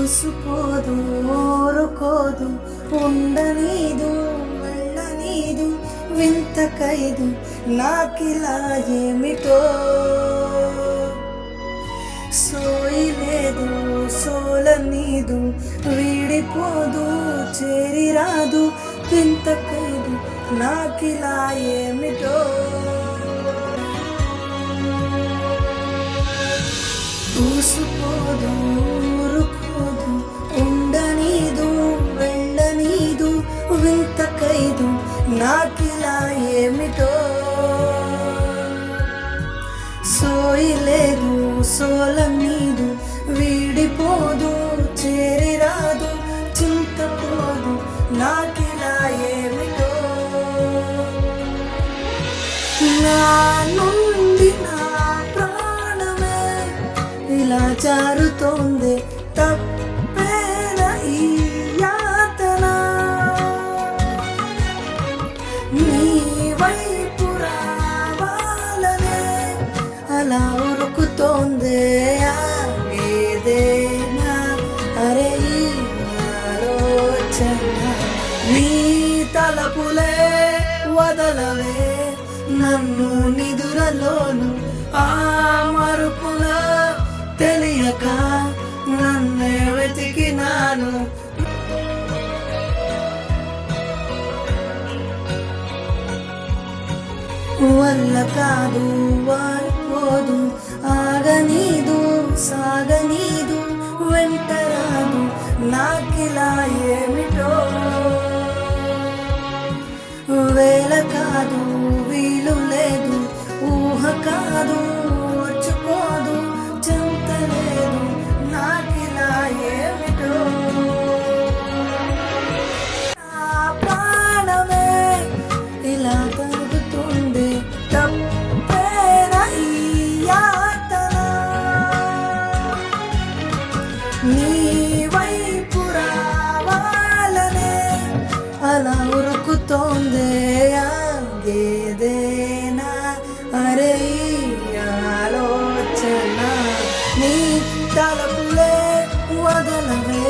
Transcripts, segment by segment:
ఊసుపోదు ఊరుకోదు ఉండనీదు వెళ్ళనీదు వింత ఖైదు నాకిలా ఏమిటో సోయిలేదు సోలనీదు వీడిపోదు చేరిరాదు వింత ఖైదు నాకిలా ఏమిటో ఊసుపోదు ఊరుకోదు ఉండనీదు వెళ్ళనీదు వింత ఖైదు నాకిలా ఏమిటో సోయిలేదు సోలనీదు వీడిపోదు చేరిరాదు చింతపోదు నాకిలా ఏమిటో నా నుండి నా ప్రాణమే ఇలా జారుతోంది తప్పేన ఈ యాతన నీ వైపు రావాలనే అలా ఉరుకుతోంది ఏదేనా అరే ఈ ఆలోచన నీ తలపులే వదలవే నన్ను నిదురలోను ఆ మరుపున తెలియక నన్నే వెతికినాను వల్ల కాదు వారిపోదు ఆగనీదు సాగనీదు వెంటరాదు నాకిలా ఏమిటో వేల కాదు వీలు లేదు ఊహ కాదు వచ్చుకోదు చింతలేదు నాకిలా ఏమిటో నా ప్రాణమే ఇలా తరుగుతుంది తప్పేన ఈ యాతన నీ వైపు రావాలనే అలా ఉరుకుతోంది ఏదేనా అరే ఆలోచన నీ తలపులే వదలవే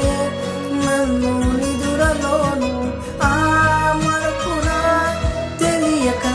నన్ను నిదురలోను ఆ మరుపున తెలియక